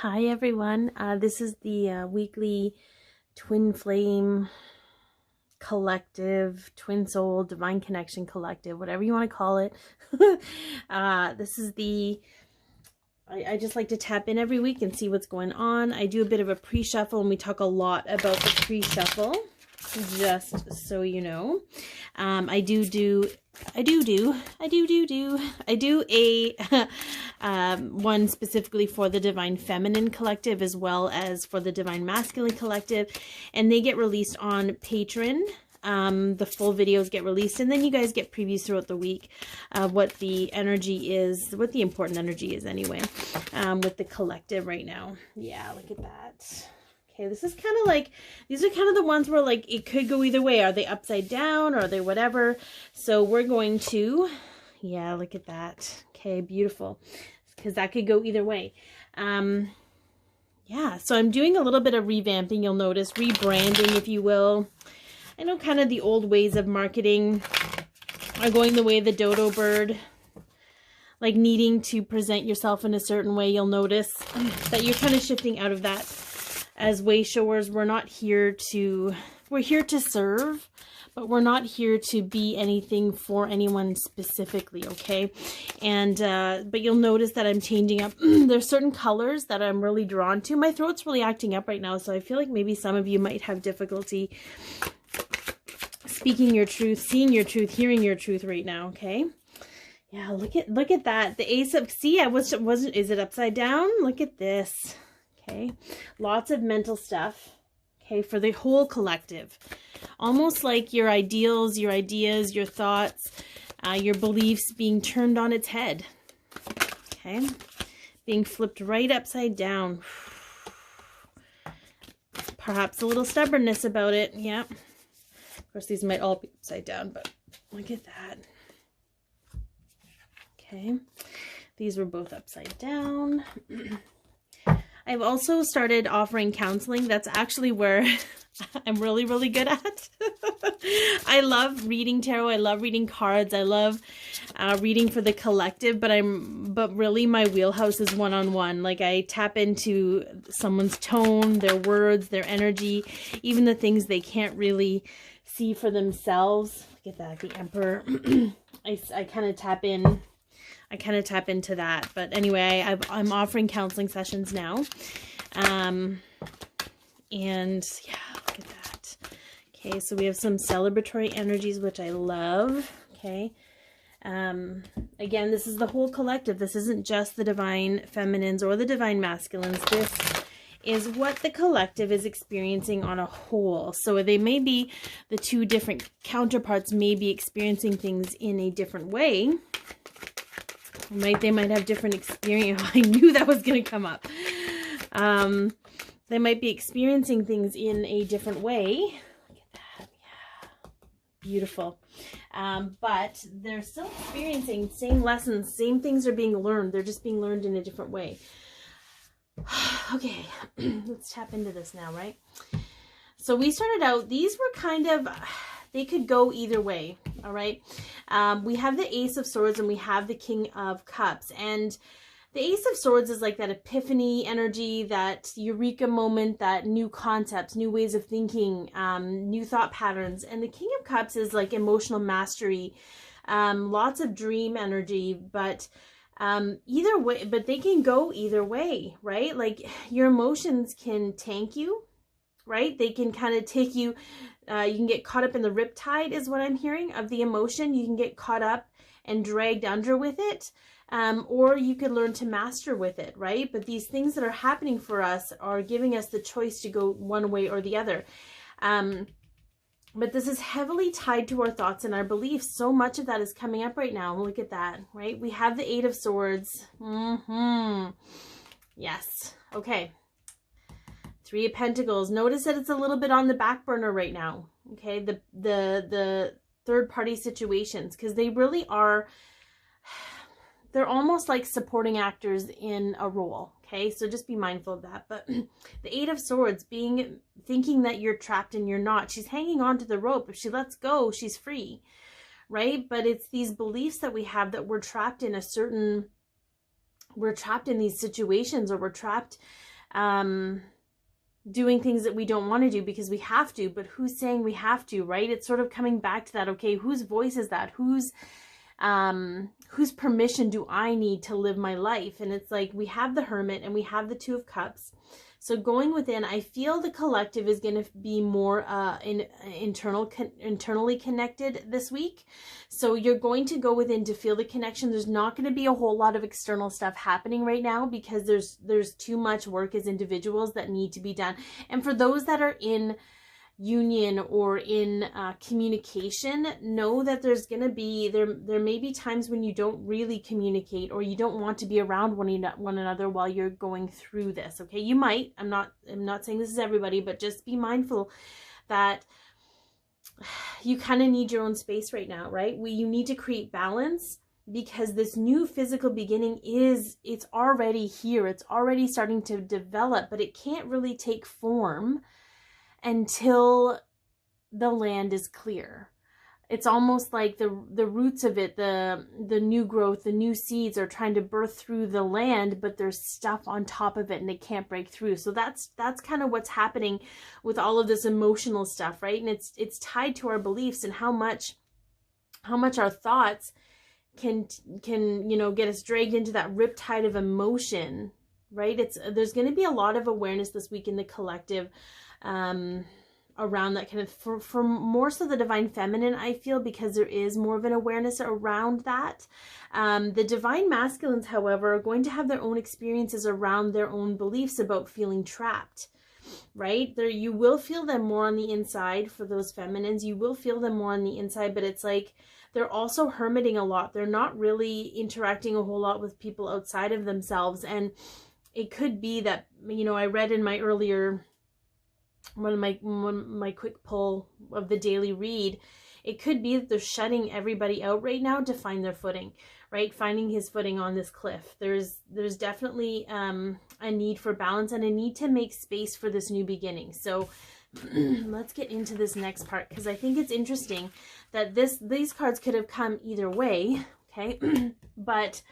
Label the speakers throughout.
Speaker 1: Hi everyone, this is the weekly Twinflame collective, Twin Soul, Divine Connection collective, whatever you want to call it. This is I just like to tap in every week and see what's going on. I do a bit of a pre-shuffle and we talk a lot about the pre-shuffle, just so you know. I do a one specifically for the Divine Feminine Collective as well as for the Divine Masculine Collective, and they get released on Patreon. The full videos get released, and then you guys get previews throughout the week of what the energy is, what the important energy is anyway, with the collective right now. Yeah, look at that. Okay, this is kind of like, these are kind of the ones where like it could go either way. Are they upside down or are they whatever? So we're going to, yeah, look at that. Okay, beautiful. Because that could go either way. Yeah, so I'm doing a little bit of revamping, you'll notice, rebranding, if you will. I know kind of the old ways of marketing are going the way of the dodo bird, like needing to present yourself in a certain way. You'll notice that you're kind of shifting out of that. As way showers, we're here to serve, but we're not here to be anything for anyone specifically, okay? And but you'll notice that I'm changing up. There's certain colors that I'm really drawn to. My throat's really acting up right now, so I feel like maybe some of you might have difficulty speaking your truth, seeing your truth, hearing your truth right now, okay? Yeah, look at that. The Ace of, see, is it upside down? Look at this. Okay, lots of mental stuff, okay, for the whole collective. Almost like your ideals, your ideas, your thoughts, your beliefs being turned on its head, okay, being flipped right upside down. Perhaps a little stubbornness about it, yeah. Of course, these might all be upside down, but look at that. Okay, these were both upside down. I've also started offering counseling. That's actually where I'm really, really good at. I love reading tarot. I love reading cards. I love reading for the collective, but really my wheelhouse is one-on-one. Like I tap into someone's tone, their words, their energy, even the things they can't really see for themselves. Look at that, the Emperor. I kind of tap in. I kind of tap into that. But anyway, I'm offering counseling sessions now. And yeah, look at that. Okay, so we have some celebratory energies, which I love. Okay. Again, this is the whole collective. This isn't just the Divine Feminines or the Divine Masculines. This is what the collective is experiencing on a whole. So they may be, the two different counterparts may be experiencing things in a different way. They might have different experience. I knew that was going to come up. They might be experiencing things in a different way. Look at that. Yeah. Beautiful. But they're still experiencing same lessons. Same things are being learned. They're just being learned in a different way. Okay. Let's tap into this now, right? So we started out, these were kind of, they could go either way, all right? We have the Ace of Swords and we have the King of Cups. And the Ace of Swords is like that epiphany energy, that eureka moment, that new concepts, new ways of thinking, new thought patterns. And the King of Cups is like emotional mastery, lots of dream energy, but either way, but they can go either way, right? Like your emotions can tank you, right? They can kind of take you, you can get caught up in the riptide is what I'm hearing of the emotion. You can get caught up and dragged under with it, or you could learn to master with it, right? But these things that are happening for us are giving us the choice to go one way or the other. But this is heavily tied to our thoughts and our beliefs. So much of that is coming up right now. Look at that, right? We have the Eight of Swords. Yes. Okay. Three of Pentacles. Notice that it's a little bit on the back burner right now. Okay, the third party situations, because they really are, they're almost like supporting actors in a role. Okay, so just be mindful of that. But the Eight of Swords, thinking that you're trapped and you're not. She's hanging on to the rope. If she lets go, she's free, right? But it's these beliefs that we have that we're trapped in a certain we're trapped in these situations, or we're trapped doing things that we don't want to do because we have to, but who's saying we have to, right? It's sort of coming back to that. Okay, whose voice is that? Whose permission do I need to live my life? And it's like, we have the Hermit and we have the Two of Cups. So going within, I feel the collective is going to be more internally connected this week. So you're going to go within to feel the connection. There's not going to be a whole lot of external stuff happening right now because there's too much work as individuals that need to be done. And for those that are in union or in communication, know that there's going to be, there may be times when you don't really communicate or you don't want to be around one another while you're going through this. Okay, you might, I'm not saying this is everybody, but just be mindful that you kind of need your own space right now, right? You need to create balance because this new physical beginning it's already here. It's already starting to develop, but it can't really take form until the land is clear. It's almost like the roots of it, the new growth, the new seeds are trying to birth through the land, but there's stuff on top of it and it can't break through. So that's kind of what's happening with all of this emotional stuff, right? And it's tied to our beliefs and how much our thoughts can get us dragged into that riptide of emotion, right? There's going to be a lot of awareness this week in the collective around that kind of for more so the divine feminine, I feel, because there is more of an awareness around that. The divine masculines, however, are going to have their own experiences around their own beliefs about feeling trapped, right? You will feel them more on the inside. For those feminines, you will feel them more on the inside, but it's like they're also hermiting a lot. They're not really interacting a whole lot with people outside of themselves. And it could be that, I read in my earlier one of my quick pull of the daily read, it could be that they're shutting everybody out right now to find their footing, right? Finding his footing on this cliff. There's definitely a need for balance and a need to make space for this new beginning. So let's get into this next part, because I think it's interesting that these cards could have come either way, okay? But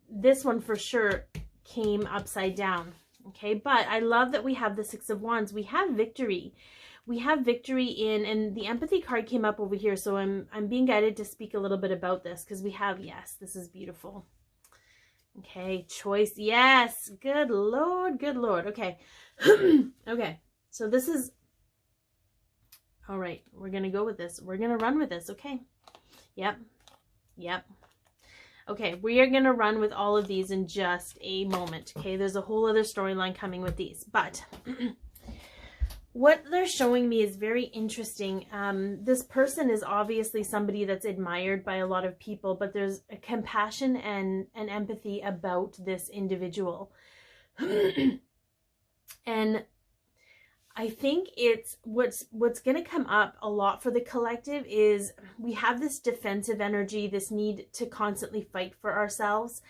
Speaker 1: this one for sure came upside down. Okay, but I love that we have the Six of Wands. We have victory. We have victory and the empathy card came up over here. So I'm being guided to speak a little bit about this because we have, yes, this is beautiful. Okay, choice. Yes, good Lord, good Lord. Okay, okay, so this is, all right, we're going to go with this. We're going to run with this. Okay, yep. Okay, we are going to run with all of these in just a moment. Okay, there's a whole other storyline coming with these. But what they're showing me is very interesting. This person is obviously somebody that's admired by a lot of people, but there's a compassion and empathy about this individual. And I think it's what's going to come up a lot for the collective is we have this defensive energy, this need to constantly fight for ourselves.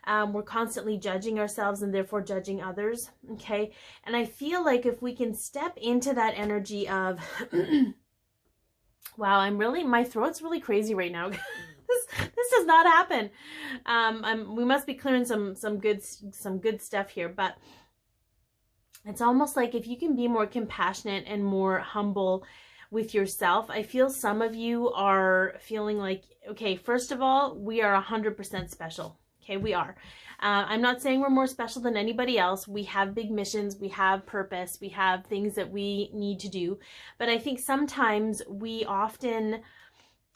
Speaker 1: We're constantly judging ourselves and therefore judging others. Okay. And I feel like if we can step into that energy of, wow, my throat's really crazy right now. This does not happen. We must be clearing some good stuff here, but it's almost like if you can be more compassionate and more humble with yourself, I feel some of you are feeling like, okay, first of all, we are 100% special. Okay, we are. I'm not saying we're more special than anybody else. We have big missions, we have purpose, we have things that we need to do. But I think sometimes we often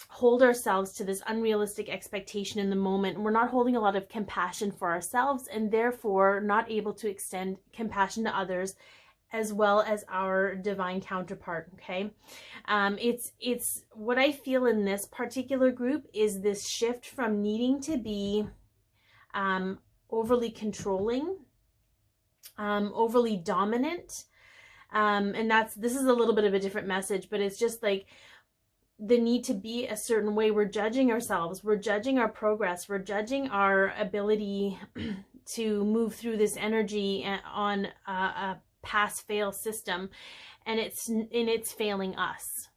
Speaker 1: hold ourselves to this unrealistic expectation in the moment. We're not holding a lot of compassion for ourselves and therefore not able to extend compassion to others as well as our divine counterpart. Okay. It's what I feel in this particular group is this shift from needing to be overly controlling, overly dominant. And this is a little bit of a different message, but it's just like the need to be a certain way. We're judging ourselves. We're judging our progress. We're judging our ability to move through this energy on a pass-fail system. And it's failing us.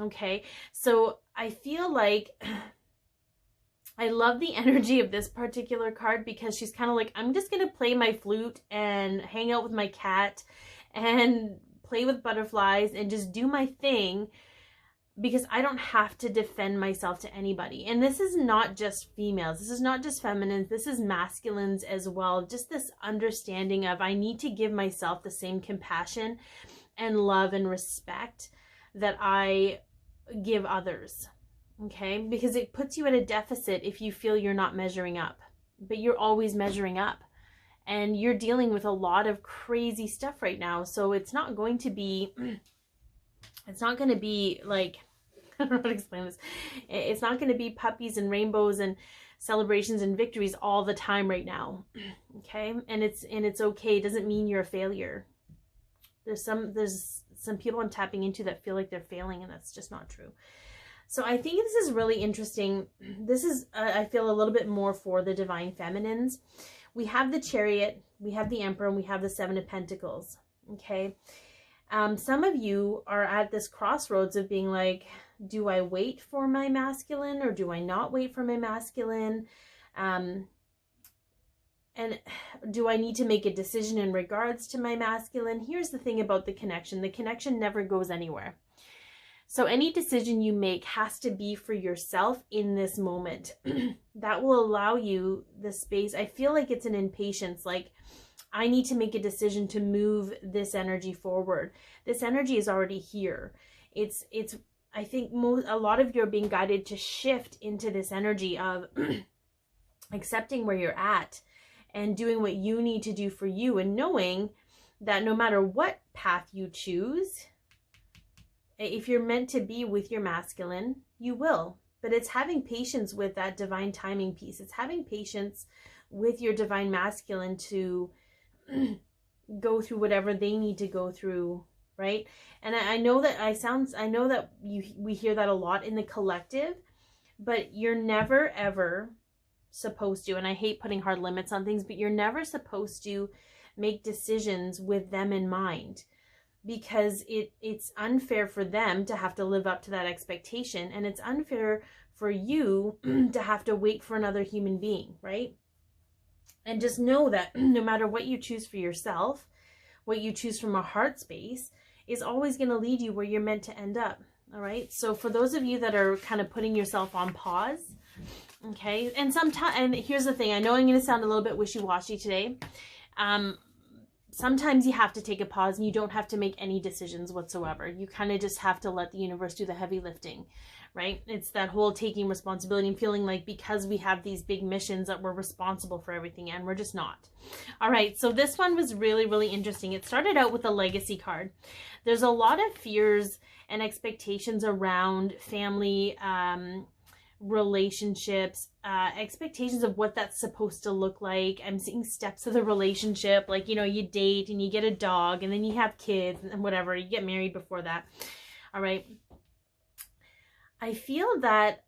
Speaker 1: Okay. So I feel like I love the energy of this particular card because she's kind of like, I'm just going to play my flute and hang out with my cat and play with butterflies and just do my thing, because I don't have to defend myself to anybody. And this is not just females. This is not just feminines. This is masculines as well. Just this understanding of, I need to give myself the same compassion and love and respect that I give others. Okay? Because it puts you at a deficit if you feel you're not measuring up. But you're always measuring up. And you're dealing with a lot of crazy stuff right now. So it's not going to be like, I don't know how to explain this. It's not going to be puppies and rainbows and celebrations and victories all the time right now. Okay? And it's okay. It doesn't mean you're a failure. There's some people I'm tapping into that feel like they're failing, and that's just not true. So I think this is really interesting. This is, I feel, a little bit more for the divine feminines. We have the Chariot, we have the Emperor, and we have the Seven of Pentacles. Okay? Some of you are at this crossroads of being like, do I wait for my masculine or do I not wait for my masculine? And do I need to make a decision in regards to my masculine? Here's the thing about the connection. The connection never goes anywhere. So any decision you make has to be for yourself in this moment. That will allow you the space. I feel like it's an impatience, like, I need to make a decision to move this energy forward. This energy is already here. It's I think a lot of you are being guided to shift into this energy of accepting where you're at and doing what you need to do for you, and knowing that no matter what path you choose, if you're meant to be with your masculine, you will. But it's having patience with that divine timing piece. It's having patience with your divine masculine to go through whatever they need to go through, right? And I know that we hear that a lot in the collective, but you're never ever supposed to, and I hate putting hard limits on things, but you're never supposed to make decisions with them in mind, because it's unfair for them to have to live up to that expectation, and it's unfair for you to have to wait for another human being, right? And just know that no matter what you choose for yourself, what you choose from a heart space is always going to lead you where you're meant to end up. All right. So for those of you that are kind of putting yourself on pause, okay. And here's the thing. I know I'm going to sound a little bit wishy-washy today. Sometimes you have to take a pause and you don't have to make any decisions whatsoever. You kind of just have to let the universe do the heavy lifting, right? It's that whole taking responsibility and feeling like because we have these big missions that we're responsible for everything, and we're just not. All right, so this one was really, really interesting. It started out with a legacy card. There's a lot of fears and expectations around family, relationships, expectations of what that's supposed to look like. I'm seeing steps of the relationship, like, you know, you date and you get a dog and then you have kids and whatever, you get married before that. All right. I feel that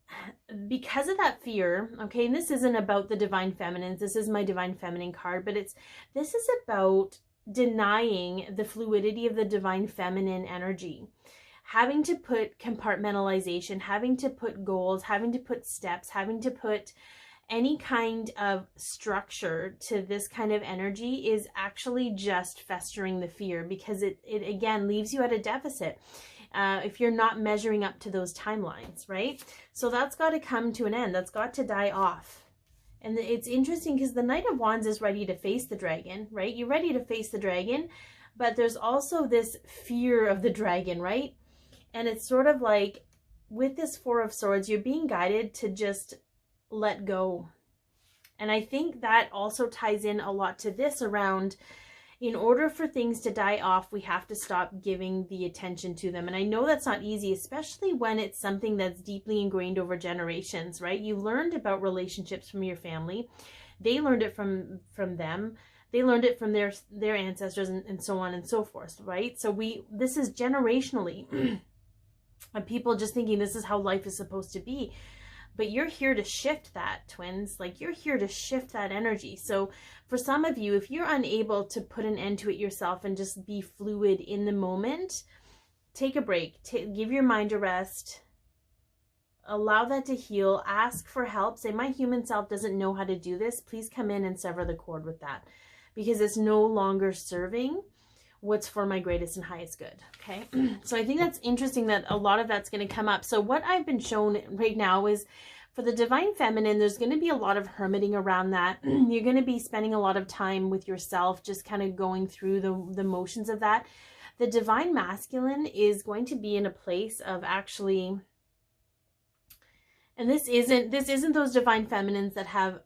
Speaker 1: because of that fear, okay, and this isn't about the divine feminines, this is my divine feminine card, but this is about denying the fluidity of the divine feminine energy. Having to put compartmentalization, having to put goals, having to put steps, having to put any kind of structure to this kind of energy is actually just festering the fear, because it again leaves you at a deficit if you're not measuring up to those timelines, right? So that's got to come to an end. That's got to die off. And it's interesting because the Knight of Wands is ready to face the dragon, right? You're ready to face the dragon, but there's also this fear of the dragon, right? And it's sort of like with this Four of Swords, you're being guided to just let go. And I think that also ties in a lot to this around, in order for things to die off, we have to stop giving the attention to them. And I know that's not easy, especially when it's something that's deeply ingrained over generations, right? You learned about relationships from your family. They learned it from them. They learned it from their ancestors and so on and so forth, right? So this is generationally people just thinking this is how life is supposed to be. But you're here to shift that, twins. Like, you're here to shift that energy. So for some of you, if you're unable to put an end to it yourself and just be fluid in the moment, take a break. Give your mind a rest. allow that to heal. Ask for help. Say, my human self doesn't know how to do this. Please come in and sever the cord with that, because it's no longer serving what's for my greatest and highest good. Okay. So I think that's interesting that a lot of that's going to come up. So what I've been shown right now is for the divine feminine, there's going to be a lot of hermiting around that. You're going to be spending a lot of time with yourself, just kind of going through the motions of that. The divine masculine is going to be in a place of actually, and this isn't those divine feminines that have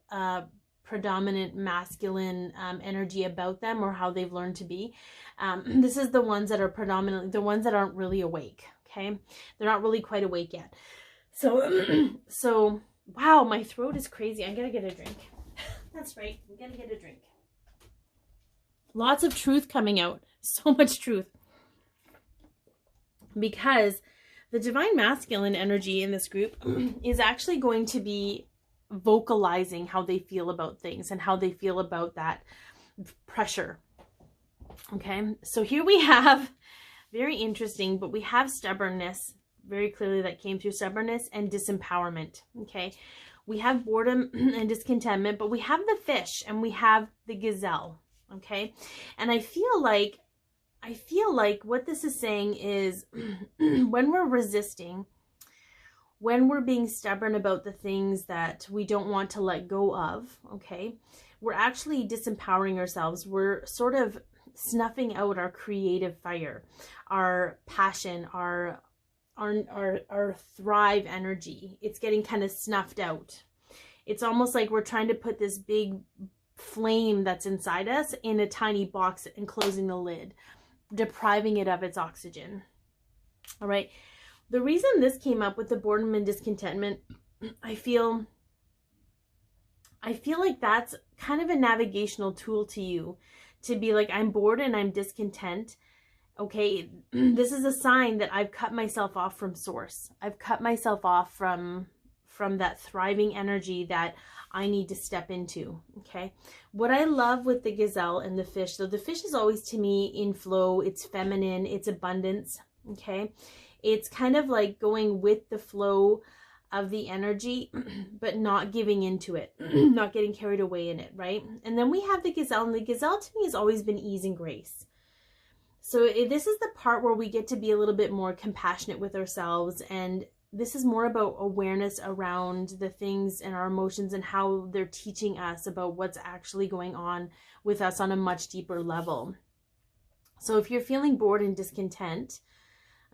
Speaker 1: predominant masculine energy about them or how they've learned to be. This is the ones that are predominantly, the ones that aren't really awake. Okay. They're not really quite awake yet. So, wow, my throat is crazy. I gotta get a drink. That's right. I'm gonna get a drink. Lots of truth coming out. So much truth. Because the divine masculine energy in this group is actually going to be vocalizing how they feel about things and how they feel about that pressure. Okay, so here we have, very interesting, but we have stubbornness, very clearly that came through, stubbornness and disempowerment. Okay, we have boredom and discontentment, but we have the fish and we have the gazelle. Okay, and I feel like what this is saying is when we're resisting, when we're being stubborn about the things that we don't want to let go of, okay, we're actually disempowering ourselves. We're sort of snuffing out our creative fire, our passion, our thrive energy. It's getting kind of snuffed out. It's almost like we're trying to put this big flame that's inside us in a tiny box and closing the lid, depriving it of its oxygen. All right. The reason this came up with the boredom and discontentment, I feel like that's kind of a navigational tool to you, to be like, I'm bored and I'm discontent. Okay, this is a sign that I've cut myself off from source. I've cut myself off from that thriving energy that I need to step into. Okay, what I love with the gazelle and the fish, so the fish is always to me in flow. It's feminine, it's abundance. Okay, it's kind of like going with the flow of the energy, but not giving into it, not getting carried away in it, right? And then we have the gazelle, and the gazelle to me has always been ease and grace. So this is the part where we get to be a little bit more compassionate with ourselves, and this is more about awareness around the things and our emotions and how they're teaching us about what's actually going on with us on a much deeper level. So if you're feeling bored and discontent,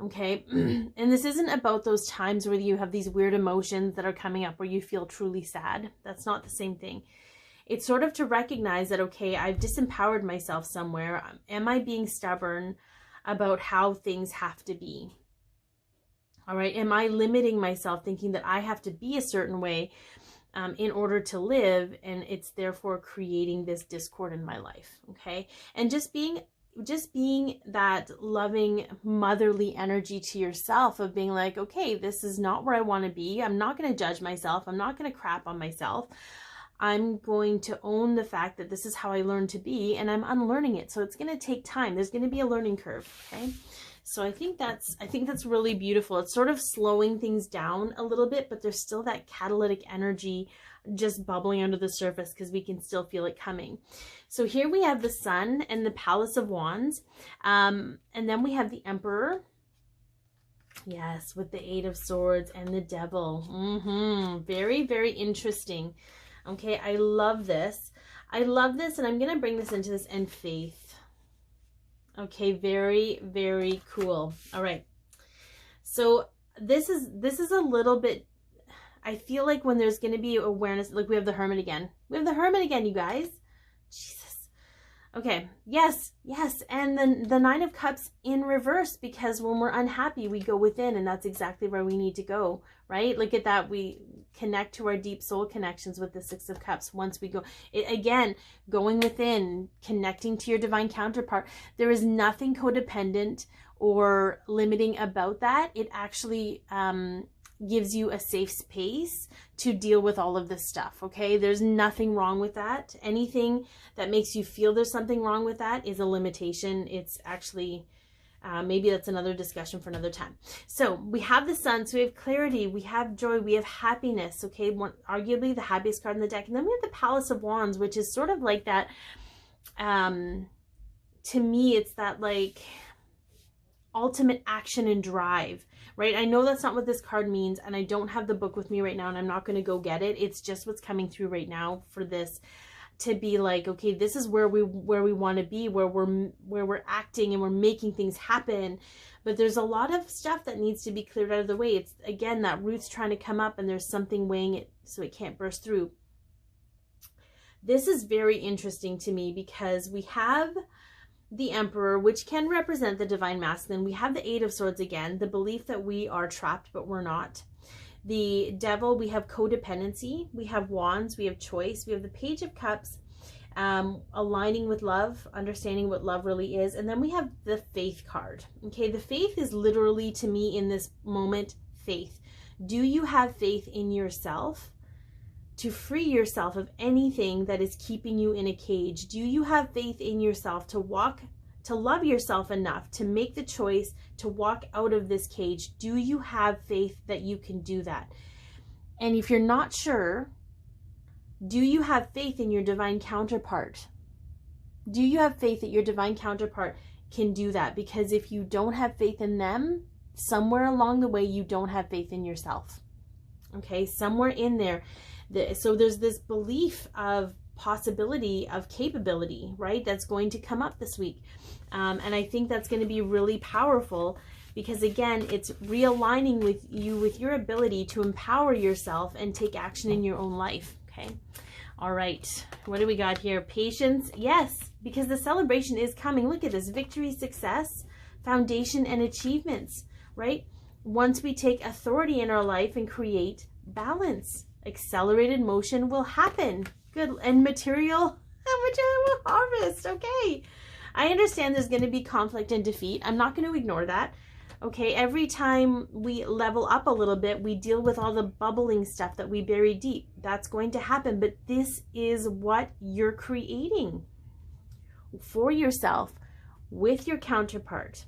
Speaker 1: okay, and this isn't about those times where you have these weird emotions that are coming up where you feel truly sad. That's not the same thing. It's sort of to recognize that, okay, I've disempowered myself somewhere. Am I being stubborn about how things have to be? All right. Am I limiting myself, thinking that I have to be a certain way in order to live? And it's therefore creating this discord in my life. Okay. And just being that loving motherly energy to yourself of being like, okay, this is not where I want to be. I'm not going to judge myself. I'm not going to crap on myself. I'm going to own the fact that this is how I learned to be, and I'm unlearning it. So it's going to take time. There's going to be a learning curve. Okay. So I think that's really beautiful. It's sort of slowing things down a little bit, but there's still that catalytic energy just bubbling under the surface because we can still feel it coming. So here we have the Sun and the Palace of Wands. And then we have the Emperor. Yes, with the Eight of Swords and the Devil. Very, very interesting. Okay, I love this. I love this, and I'm going to bring this into this, and Faith. Okay, very, very cool. All right. So this is a little bit, I feel like when there's going to be awareness, like we have the Hermit again. We have the Hermit again, you guys. Jesus. Okay. Yes. Yes. And then the Nine of Cups in reverse, because when we're unhappy, we go within, and that's exactly where we need to go, right? Look at that. We connect to our deep soul connections with the Six of Cups. Once we go, again, going within, connecting to your divine counterpart. There is nothing codependent or limiting about that. It actually gives you a safe space to deal with all of this stuff. Okay, there's nothing wrong with that. Anything that makes you feel there's something wrong with that is a limitation. It's actually Maybe that's another discussion for another time. So we have the Sun, so we have clarity, we have joy, we have happiness, okay? Arguably the happiest card in the deck. And then we have the Palace of Wands, which is sort of like that, to me, it's that like ultimate action and drive, right? I know that's not what this card means, and I don't have the book with me right now, and I'm not going to go get it. It's just what's coming through right now for this to be like, okay, this is where we want to be, where we're acting and we're making things happen. But there's a lot of stuff that needs to be cleared out of the way. It's again that root's trying to come up, and there's something weighing it so it can't burst through. This is very interesting to me because we have the Emperor, which can represent the Divine Masculine. We have the Eight of Swords again, the belief that we are trapped, but we're not. The Devil, we have codependency, we have Wands, we have choice, we have the Page of Cups, aligning with love, understanding what love really is, and then we have the Faith card. Okay, the Faith is literally, to me in this moment, faith. Do you have faith in yourself to free yourself of anything that is keeping you in a cage? Do you have faith in yourself to love yourself enough to make the choice to walk out of this cage? Do you have faith that you can do that? And if you're not sure, do you have faith in your divine counterpart? Do you have faith that your divine counterpart can do that? Because if you don't have faith in them, somewhere along the way, you don't have faith in yourself. Okay, somewhere in there. So there's this belief of possibility, of capability, right? That's going to come up this week. And I think that's going to be really powerful because, again, it's realigning with you, with your ability to empower yourself and take action in your own life. Okay. All right. What do we got here? Patience. Yes, because the celebration is coming. Look at this. Victory, success, foundation, and achievements, right? Once we take authority in our life and create balance, accelerated motion will happen. Good. And material will harvest. Okay. I understand there's going to be conflict and defeat. I'm not going to ignore that. Okay. Every time we level up a little bit, we deal with all the bubbling stuff that we bury deep. That's going to happen. But this is what you're creating for yourself with your counterpart,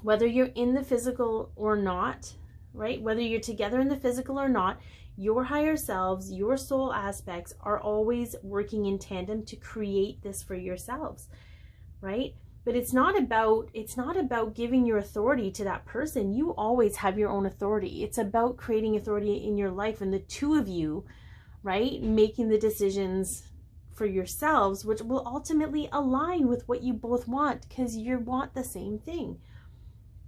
Speaker 1: whether you're in the physical or not, right? Whether you're together in the physical or not, your higher selves, your soul aspects are always working in tandem to create this for yourselves, right? But it's not about giving your authority to that person. You always have your own authority. It's about creating authority in your life, and the two of you, right, making the decisions for yourselves, which will ultimately align with what you both want, because you want the same thing.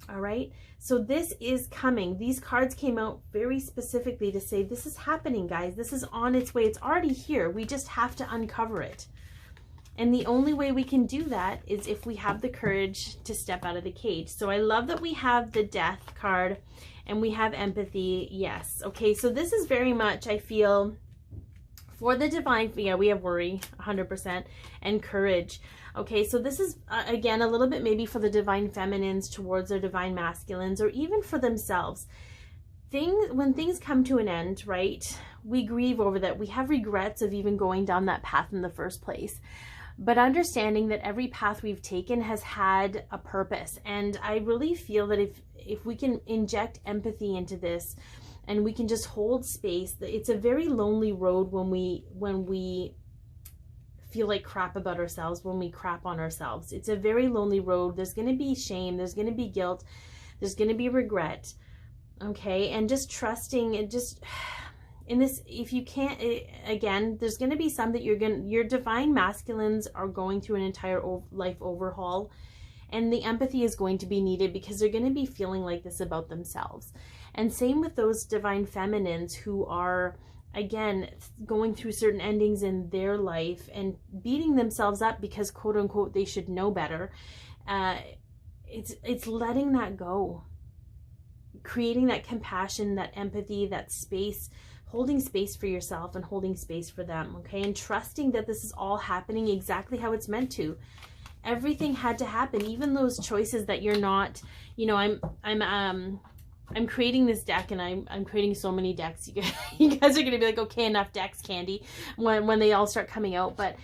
Speaker 1: All right, so this is coming. These cards came out very specifically to say this is happening, guys. This is on its way. It's already here. We just have to uncover it. And the only way we can do that is if we have the courage to step out of the cage. So I love that we have the Death card and we have empathy. Yes. Okay, so this is very much, I feel, for the divine, yeah, we have worry 100% and courage. Okay, so this is, again, a little bit maybe for the divine feminines towards their divine masculines, or even for themselves. When things come to an end, right, we grieve over that. We have regrets of even going down that path in the first place. But understanding that every path we've taken has had a purpose. And I really feel that if we can inject empathy into this, and we can just hold space, it's a very lonely road when we feel like crap about ourselves, when we crap on ourselves. It's a very lonely road. There's going to be shame. There's going to be guilt. There's going to be regret. Okay. And just trusting and just in this, if you can't, again, there's going to be some that your divine masculines are going through an entire life overhaul, and the empathy is going to be needed because they're going to be feeling like this about themselves. And same with those divine feminines who are, again, going through certain endings in their life and beating themselves up because, quote unquote, they should know better. It's letting that go, creating that compassion, that empathy, that space, holding space for yourself and holding space for them. Okay. And trusting that this is all happening exactly how it's meant to. Everything had to happen, even those choices that you're not, you know, I'm creating this deck, and I'm creating so many decks. You guys are going to be like, okay, enough decks, Candi, when they all start coming out. But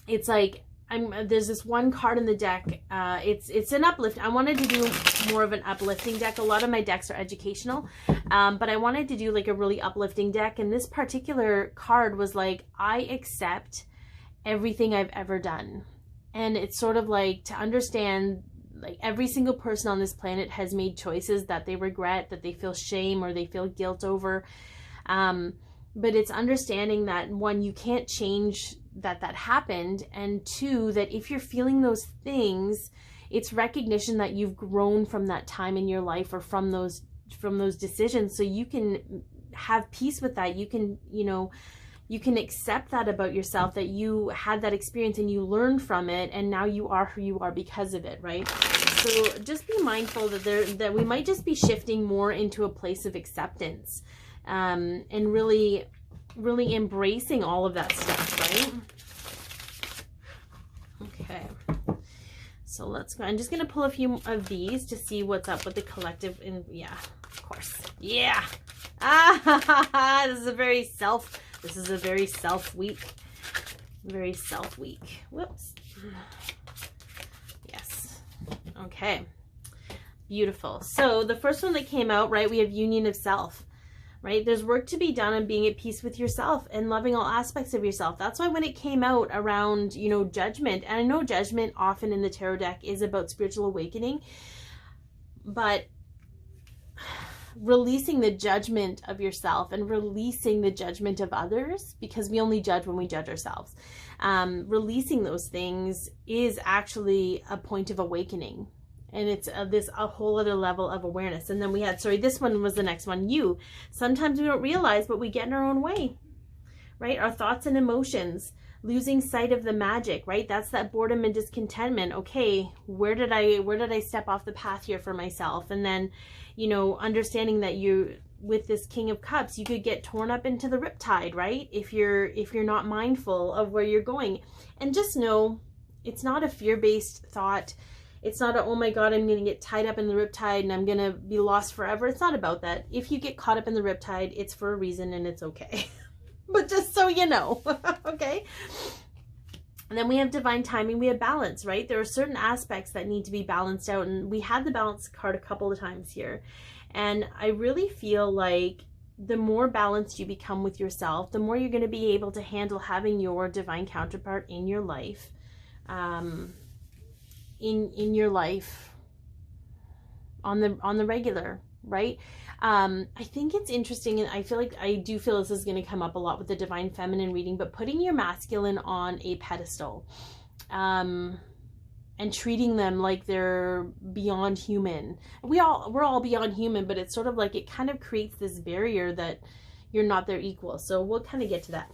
Speaker 1: it's like, there's this one card in the deck. It's an uplift. I wanted to do more of an uplifting deck. A lot of my decks are educational, but I wanted to do like a really uplifting deck. And this particular card was like, I accept everything I've ever done. And it's sort of like to understand, like every single person on this planet has made choices that they regret, that they feel shame or they feel guilt over. But it's understanding that, one, you can't change that happened, and two, that if you're feeling those things, it's recognition that you've grown from that time in your life or from those decisions, so you can have peace with that. You can, you know, you can accept that about yourself, that you had that experience and you learned from it, and now you are who you are because of it, right? So just be mindful that we might just be shifting more into a place of acceptance, and really embracing all of that stuff, right? Okay, so let's go. I'm just going to pull a few of these to see what's up with the collective. And yeah, of course. Yeah. This is a very self week. Very self week. Whoops. Yes. Okay. Beautiful. So the first one that came out, right, we have union of self. Right? There's work to be done on being at peace with yourself and loving all aspects of yourself. That's why when it came out around, you know, judgment, and I know judgment often in the tarot deck is about spiritual awakening, but releasing the judgment of yourself and releasing the judgment of others, because we only judge when we judge ourselves. Releasing those things is actually a point of awakening. And it's a whole other level of awareness. And then we had, sorry, this one was the next one. You. Sometimes we don't realize, but we get in our own way, right? Our thoughts and emotions, losing sight of the magic, right? That's that boredom and discontentment. Okay, where did I step off the path here for myself? And then, you know, understanding that you, with this King of Cups, you could get torn up into the riptide, right? If you're not mindful of where you're going. And just know, it's not a fear-based thought. It's not a, oh my God, I'm going to get tied up in the riptide and I'm going to be lost forever. It's not about that. If you get caught up in the riptide, it's for a reason and it's okay. But just so you know, okay? And then we have divine timing. We have balance, right? There are certain aspects that need to be balanced out. And we had the balance card a couple of times here. And I really feel like the more balanced you become with yourself, the more you're going to be able to handle having your divine counterpart in your life. In your life on the regular, right? I think it's interesting, and I do feel this is going to come up a lot with the divine feminine reading, but putting your masculine on a pedestal, and treating them like they're beyond human. We're all beyond human, but it's sort of like it kind of creates this barrier that you're not their equal. So we'll kind of get to that.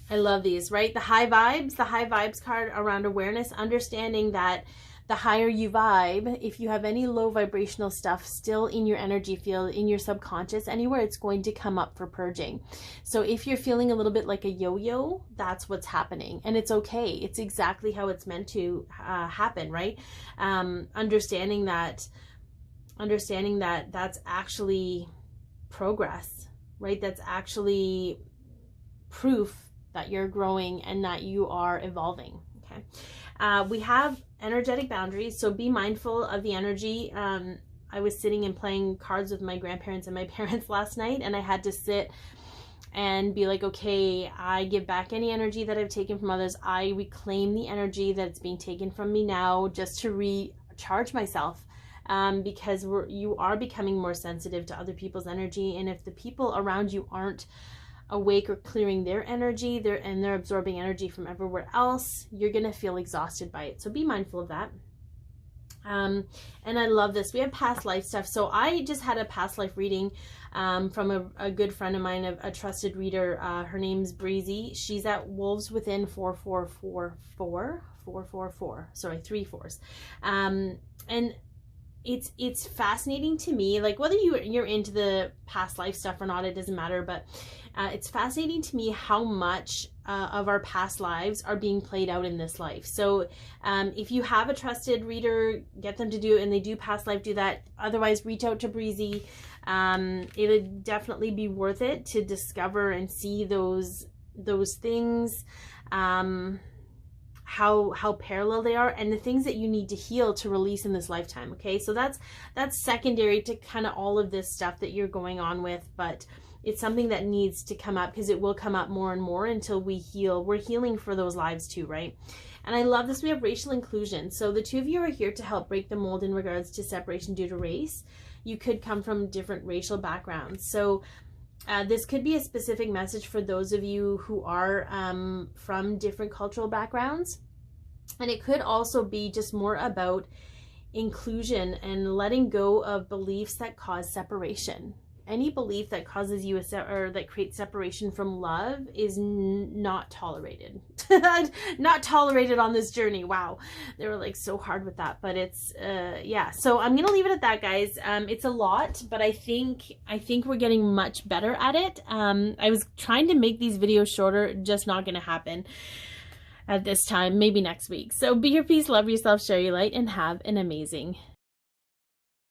Speaker 1: I love these, right? The high vibes card around awareness, understanding that the higher you vibe, if you have any low vibrational stuff still in your energy field, in your subconscious, anywhere, it's going to come up for purging. So if you're feeling a little bit like a yo-yo, that's what's happening. And it's okay. It's exactly how it's meant to happen, right? Understanding that that's actually progress, right? That's actually proof that you're growing and that you are evolving. Okay. We have energetic boundaries, so be mindful of the energy. I was sitting and playing cards with my grandparents and my parents last night, and I had to sit and be like, okay, I give back any energy that I've taken from others. I reclaim the energy that's being taken from me now, just to recharge myself, because you are becoming more sensitive to other people's energy. And if the people around you aren't awake or clearing their energy, they're absorbing energy from everywhere else, you're gonna feel exhausted by it. So be mindful of that. And I love this. We have past life stuff. So I just had a past life reading from a good friend of mine, a trusted reader. Her name's Breezy. She's at Wolves Within 4444. Sorry, 3 4s. And it's fascinating to me, like whether you're into the past life stuff or not, it doesn't matter, but it's fascinating to me how much of our past lives are being played out in this life. So if you have a trusted reader, get them to do it, and they do past life, do that. Otherwise, reach out to Breezy. It'll definitely be worth it to discover and see those things. how parallel they are, and the things that you need to heal to release in this lifetime. Okay, so that's secondary to kind of all of this stuff that you're going on with, but it's something that needs to come up, because it will come up more and more until we heal. We're healing for those lives too, right? And I love this. We have racial inclusion. So the two of you are here to help break the mold in regards to separation due to race. You could come from different racial backgrounds. So this could be a specific message for those of you who are from different cultural backgrounds. And it could also be just more about inclusion and letting go of beliefs that cause separation. Any belief that causes you or that creates separation from love is not tolerated. Not tolerated on this journey. Wow, they were like so hard with that, but it's yeah. So I'm gonna leave it at that, guys. It's a lot, but I think we're getting much better at it. I was trying to make these videos shorter, just not gonna happen at this time. Maybe next week. So be your peace, love yourself, share your light, and have an amazing